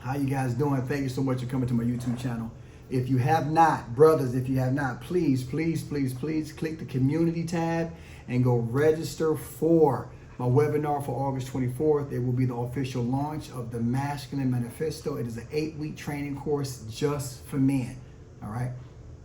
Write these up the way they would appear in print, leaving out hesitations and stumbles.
How you guys doing? Thank you so much for coming to my YouTube channel. If you have not, brothers, if you have not, please click the community tab and go register for my webinar for August 24th. It will be the official launch of the Masculine Manifesto. It is an 8-week training course just for men. All right.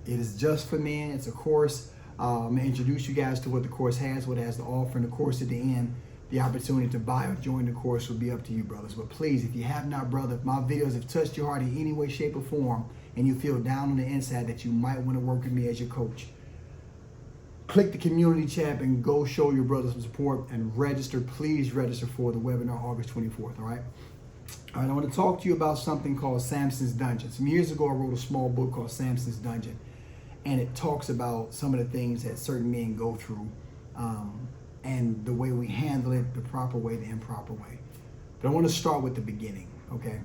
It is just for men. It's a course. I'm going to introduce you guys to what the course has, what it has to offer, and the course at the end. The opportunity to buy or join the course will be up to you, brothers. But please, if you have not, brother, if my videos have touched your heart in any way, shape, or form, and you feel down on the inside that you might want to work with me as your coach, click the community tab and go show your brothers some support and register. Please register for the webinar August 24th, all right? All right, I want to talk to you about something called Samson's Dungeon. Some years ago, I wrote a small book called Samson's Dungeon, and it talks about some of the things that certain men go through, and the way we handle it, the proper way, the improper way. But I want to start with the beginning, okay?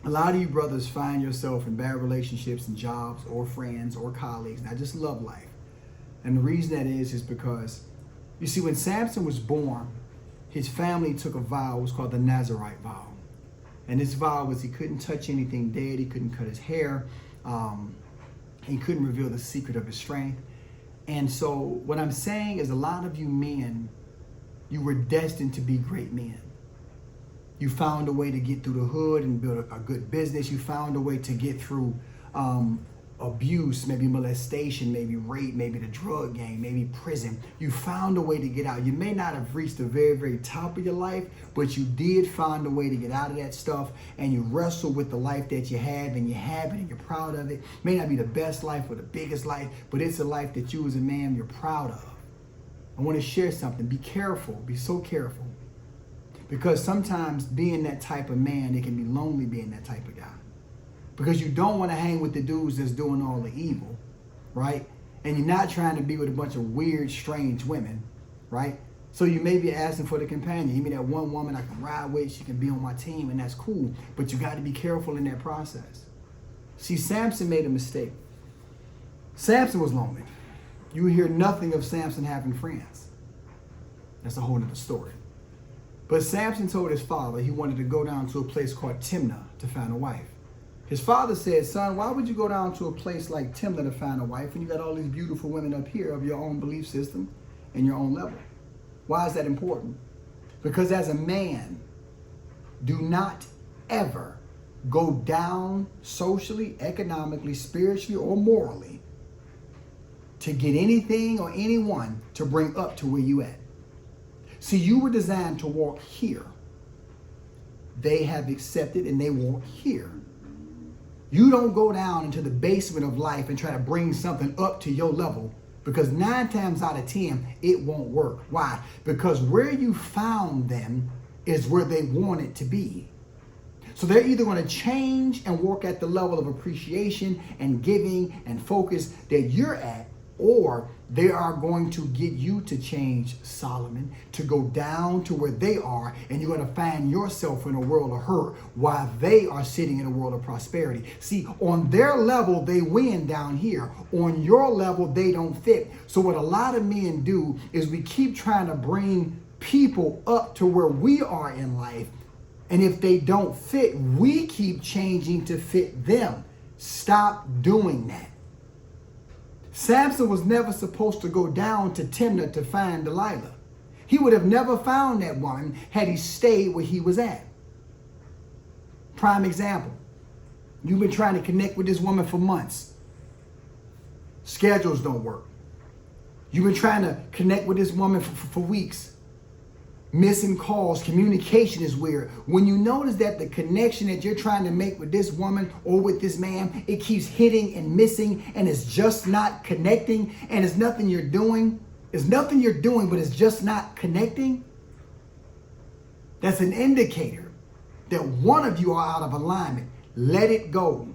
A lot of you brothers find yourself in bad relationships and jobs or friends or colleagues, not just love life. And the reason that is because, you see, when Samson was born, his family took a vow. It was called the Nazarite vow. And this vow was he couldn't touch anything dead. He couldn't cut his hair. He couldn't reveal the secret of his strength. And so what I'm saying is a lot of you men, you were destined to be great men. You found a way to get through the hood and build a good business. You found a way to get through abuse, maybe molestation, maybe rape, maybe the drug game, maybe prison. You found a way to get out. You may not have reached the very, very top of your life, but you did find a way to get out of that stuff, and you wrestle with the life that you have, and you have it, and you're proud of it. May not be the best life or the biggest life, but it's a life that you as a man, you're proud of. I want to share something. Be careful. Be so careful. Because sometimes being that type of man, it can be lonely being that type of guy. Because you don't want to hang with the dudes that's doing all the evil, right? And you're not trying to be with a bunch of weird, strange women, right? So you may be asking for the companion. You mean that one woman I can ride with, she can be on my team, and that's cool. But you got to be careful in that process. See, Samson made a mistake. Samson was lonely. You hear nothing of Samson having friends. That's a whole other story. But Samson told his father he wanted to go down to a place called Timnah to find a wife. His father said, son, why would you go down to a place like Timnah to find a wife when you got all these beautiful women up here of your own belief system and your own level? Why is that important? Because as a man, do not ever go down socially, economically, spiritually, or morally to get anything or anyone to bring up to where you at. See, you were designed to walk here. They have accepted and they walk here. You don't go down into the basement of life and try to bring something up to your level, because 9 times out of 10, it won't work. Why? Because where you found them is where they want it to be. So they're either going to change and work at the level of appreciation and giving and focus that you're at, or they are going to get you to change, Solomon, to go down to where they are, and you're going to find yourself in a world of hurt while they are sitting in a world of prosperity. See, on their level, they win down here. On your level, they don't fit. So what a lot of men do is we keep trying to bring people up to where we are in life, and if they don't fit, we keep changing to fit them. Stop doing that. Samson was never supposed to go down to Timnah to find Delilah. He would have never found that woman had he stayed where he was at. Prime example. You've been trying to connect with this woman for months. Schedules don't work. You've been trying to connect with this woman for weeks. Missing calls, communication is weird. When you notice that the connection that you're trying to make with this woman or with this man, it keeps hitting and missing, and it's just not connecting, and it's nothing you're doing. It's nothing you're doing, but it's just not connecting. That's an indicator that one of you are out of alignment. Let it go.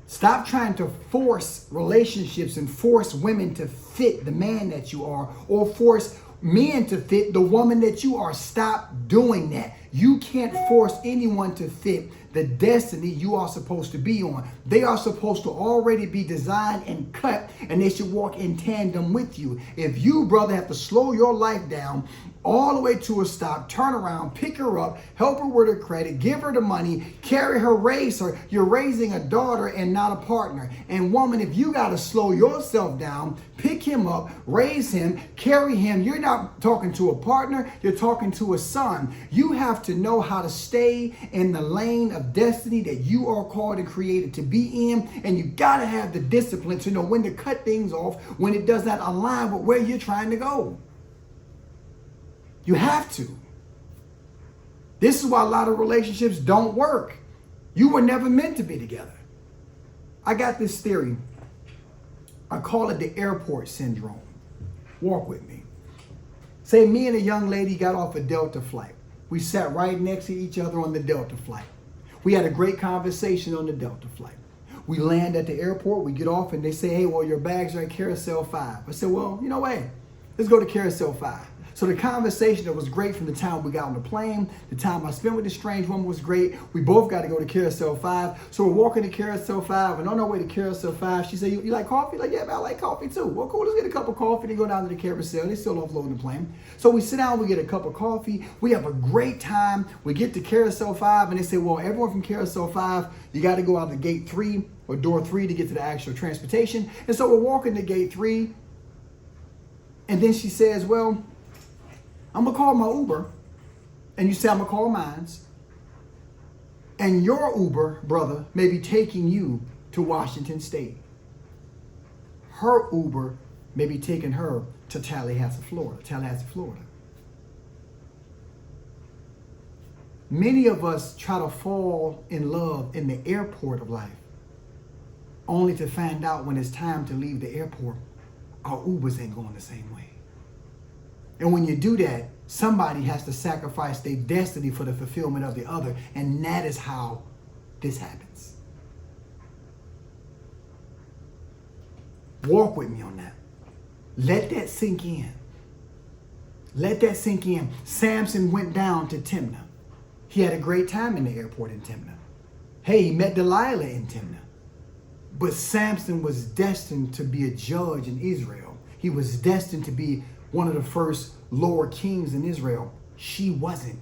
Stop trying to force relationships and force women to fit the man that you are, or force men to fit the woman that you are. Stop doing that. You can't force anyone to fit the destiny you are supposed to be on. They are supposed to already be designed and cut, and they should walk in tandem with you. If you, brother, have to slow your life down all the way to a stop, turn around, pick her up, help her with her credit, give her the money, carry her, raise her, you're raising a daughter and not a partner. And woman, if you got to slow yourself down, pick him up, raise him, carry him, you're not talking to a partner, you're talking to a son. You have to know how to stay in the lane of destiny that you are called and created to be in, and you got to have the discipline to know when to cut things off when it does not align with where you're trying to go. You have to. This is why a lot of relationships don't work. You were never meant to be together. I got this theory. I call it the airport syndrome. Walk with me. Say me and a young lady got off a Delta flight. We sat right next to each other on the Delta flight. We had a great conversation on the Delta flight. We land at the airport, we get off, and they say, hey, well, your bags are at Carousel 5. I said, well, you know what? Let's go to Carousel 5. So the conversation that was great from the time we got on the plane, the time I spent with this strange woman was great. We both got to go to Carousel 5. So we're walking to Carousel 5, and on our way to Carousel 5, she said, you like coffee? Like, yeah, man, I like coffee too. Well, cool, let's get a cup of coffee. Then go down to the carousel. They still offloading the plane. So we sit down, we get a cup of coffee. We have a great time. We get to Carousel 5, and they say, well, everyone from Carousel 5, you got to go out the gate 3 or door 3 to get to the actual transportation. And so we're walking to gate 3, and then she says, well, I'm going to call my Uber, and you say I'm going to call mine's, and your Uber, brother, may be taking you to Washington State. Her Uber may be taking her to Tallahassee, Florida. Many of us try to fall in love in the airport of life, only to find out when it's time to leave the airport, our Ubers ain't going the same way. And when you do that, somebody has to sacrifice their destiny for the fulfillment of the other. And that is how this happens. Walk with me on that. Let that sink in. Let that sink in. Samson went down to Timnah. He had a great time in the airport in Timnah. Hey, he met Delilah in Timnah. But Samson was destined to be a judge in Israel. He was destined to be one of the first Lord kings in Israel. She wasn't.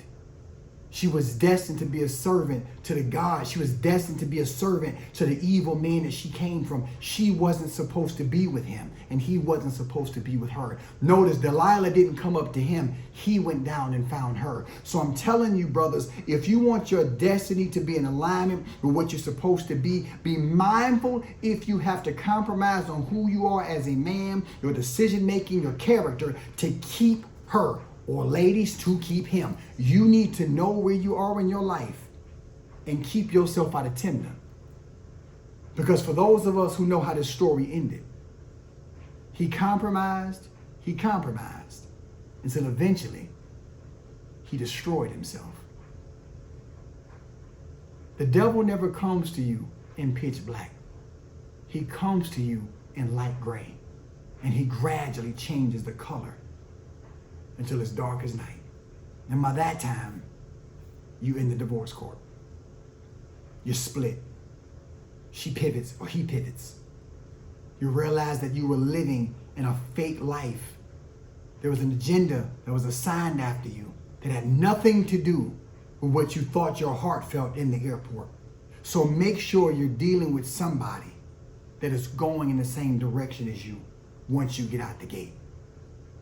She was destined to be a servant to the God. She was destined to be a servant to the evil man that she came from. She wasn't supposed to be with him, and he wasn't supposed to be with her. Notice Delilah didn't come up to him. He went down and found her. So I'm telling you, brothers, if you want your destiny to be in alignment with what you're supposed to be mindful if you have to compromise on who you are as a man, your decision making, your character, to keep her. Or ladies, to keep him. You need to know where you are in your life and keep yourself out of Timnah. Because for those of us who know how this story ended, he compromised, until eventually he destroyed himself. The devil never comes to you in pitch black. He comes to you in light gray, and he gradually changes the color until it's dark as night. And by that time, you in the divorce court. You're split. She pivots or he pivots. You realize that you were living in a fake life. There was an agenda that was assigned after you that had nothing to do with what you thought your heart felt in the airport. So make sure you're dealing with somebody that is going in the same direction as you once you get out the gate.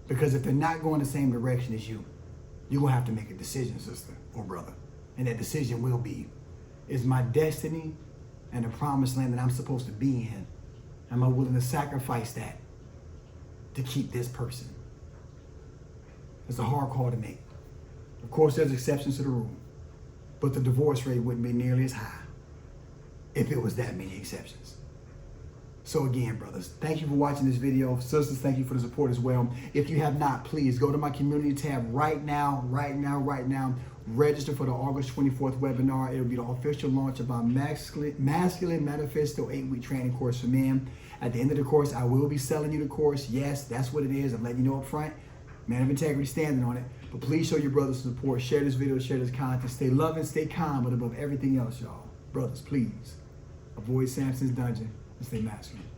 Because if they're not going the same direction as you, you're going to have to make a decision, sister or brother. And that decision will be, is my destiny and the promised land that I'm supposed to be in, am I willing to sacrifice that to keep this person? It's a hard call to make. Of course, there's exceptions to the rule, but the divorce rate wouldn't be nearly as high if it was that many exceptions. So again, brothers, thank you for watching this video. Sisters, thank you for the support as well. If you have not, please go to my community tab right now. Register for the August 24th webinar. It'll be the official launch of our Masculine Manifesto 8-week training course for men. At the end of the course, I will be selling you the course. Yes, that's what it is. I'm letting you know up front. Man of integrity standing on it. But please show your brothers support. Share this video, share this content. Stay loving, stay calm, but above everything else, y'all. Brothers, please. Avoid Samson's dungeon and stay masculine.